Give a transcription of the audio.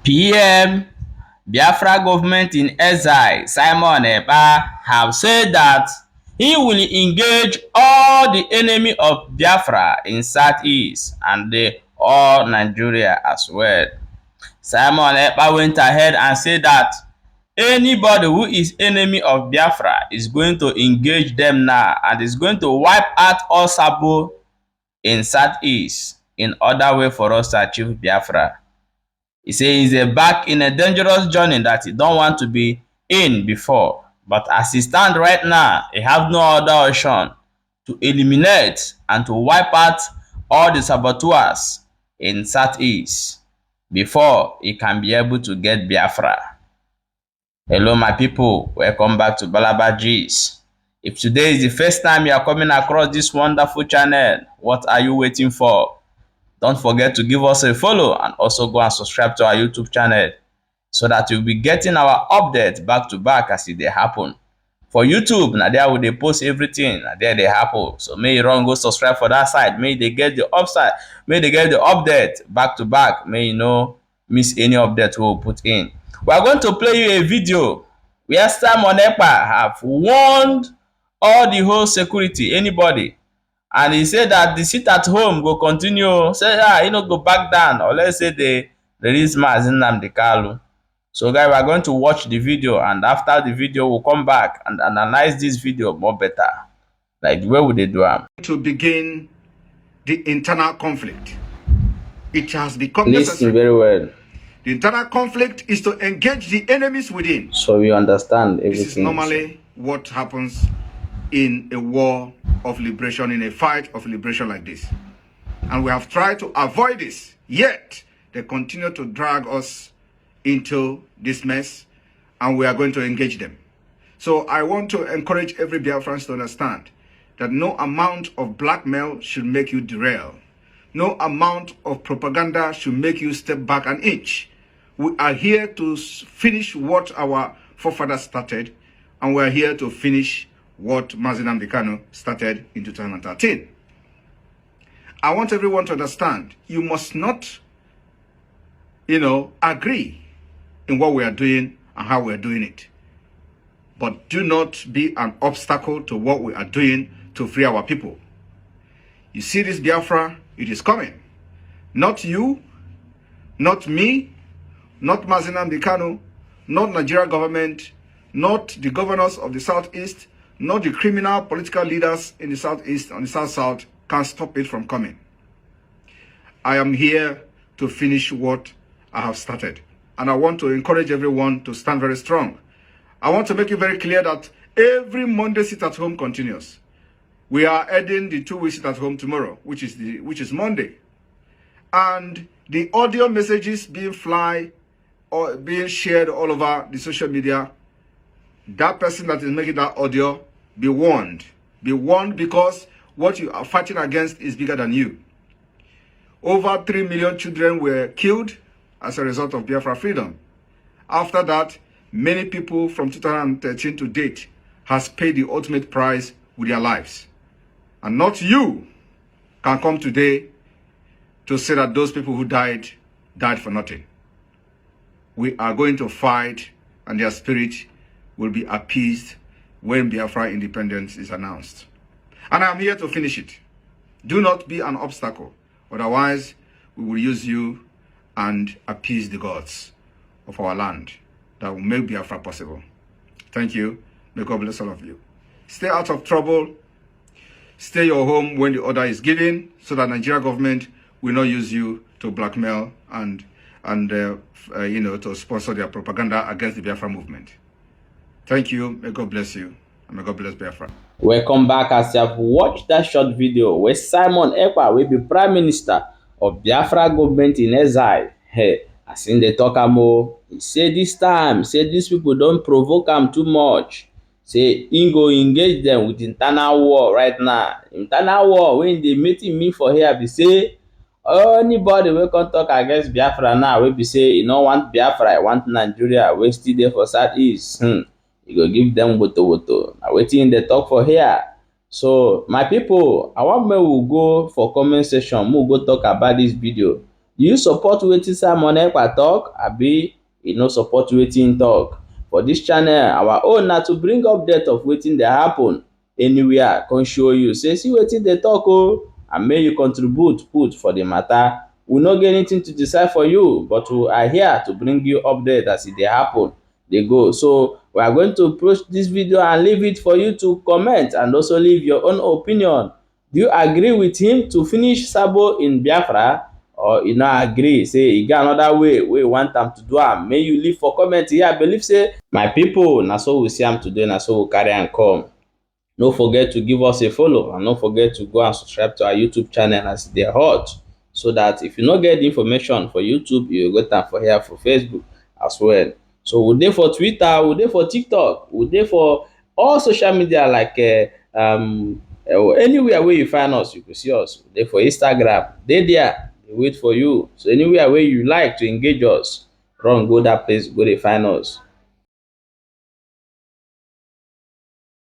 PM Biafra government in exile Simon Ekpa have said that he will engage all the enemy of Biafra in Southeast and all Nigeria as well. Simon Ekpa went ahead and said that anybody who is enemy of Biafra is going to engage them now and is going to wipe out all Sabo in Southeast in order way for us to achieve Biafra. He says he's back in a dangerous journey that he don't want to be in before. But as he stands right now, he has no other option to eliminate and to wipe out all the saboteurs in Southeast before he can be able to get Biafra. Hello my people, welcome back to Balaba G's. If today is the first time you are coming across this wonderful channel, what are you waiting for? Don't forget to give us a follow and also go and subscribe to our YouTube channel so that you'll be getting our updates back to back as they happen. For YouTube, now there will they post everything, now there they happen. So may you run go subscribe for that side. May they get the upside, may they get the update back to back. May you no miss any update we'll put in. We are going to play you a video where Simon Ekpa have warned all the whole security, anybody. And he said that the sit at home will continue. Say, he no go back down. Or let's say they release Nnamdi Kanu. So guys, we are going to watch the video. And after the video, we'll come back and analyze this video more better. Like, where would they do them? To begin the internal conflict. It has become necessary. Listen very well. The internal conflict is to engage the enemies within. So we understand everything. This is normally what happens in a war of liberation, in a fight of liberation like this. And we have tried to avoid this, yet they continue to drag us into this mess, and we are going to engage them. So I want to encourage every Biafran to understand that no amount of blackmail should make you derail. No amount of propaganda should make you step back an inch. We are here to finish what our forefathers started, and we are here to finish what Nnamdi Kanu started in 2013. I want everyone to understand, you must not, agree in what we are doing and how we are doing it. But do not be an obstacle to what we are doing to free our people. You see this Biafra, it is coming. Not you, not me, not Nnamdi Kanu, not Nigeria government, not the governors of the Southeast, not the criminal political leaders in the Southeast and the South can stop it from coming. I am here to finish what I have started. And I want to encourage everyone to stand very strong. I want to make it very clear that every Monday sit at home continues. We are adding the 2 weeks sit at home tomorrow, which is Monday. And the audio messages being or being shared all over the social media, that person that is making that audio, be warned. Be warned, because what you are fighting against is bigger than you. Over 3 million children were killed as a result of Biafra freedom. After that, many people from 2013 to date has paid the ultimate price with their lives. And not you can come today to say that those people who died for nothing. We are going to fight, and their spirit will be appeased when Biafra independence is announced. And I am here to finish it. Do not be an obstacle. Otherwise, we will use you and appease the gods of our land that will make Biafra possible. Thank you. May God bless all of you. Stay out of trouble. Stay your home when the order is given, so that Nigeria government will not use you to blackmail and to sponsor their propaganda against the Biafra movement. Thank you. May God bless you. And may God bless Biafra. Welcome back. As you have watched that short video where Simon Ekpa will be Prime Minister of Biafra government in exile. Hey, as in the talk he say this time, say these people don't provoke him too much. Say he go engage them with internal war right now. Internal war when they meeting me for here, be say anybody will come talk against Biafra now, we be say you don't want Biafra, I want Nigeria, we still there for Southeast. You go give them woto. Now waiting the talk for here. So my people, I want me will go for comment section, we'll go talk about this video. you support wetin Simon Ekpa talk abi you no support wetin im talk? For dis channel our own na to bring update of wetin dey happen anywhere come show you say see wetin dey talk o, and make you contribute put for the matter. We no get anything to decide for you, but we are here to bring you update as e dey happen dey go. So we are going to post this video and leave it for you to comment and also leave your own opinion. Do you agree with him to finish Sabo in Biafra, or you no agree say e get another way wey you want am to do am? Make you leave for comment here. I believe say my people na so we see am today, na so we carry am come. No forget to give us a follow and no forget to go and subscribe to our YouTube channel as e dey hot, so that if you no get the information for YouTube, you go get am for here for Facebook as well. So we dey for Twitter, we dey for TikTok, we dey for all social media like anywhere wey you find us you go see us. We dey for Instagram, dey there dey wait for you. So anywhere wey you like to engage us, run go that place go dey find us.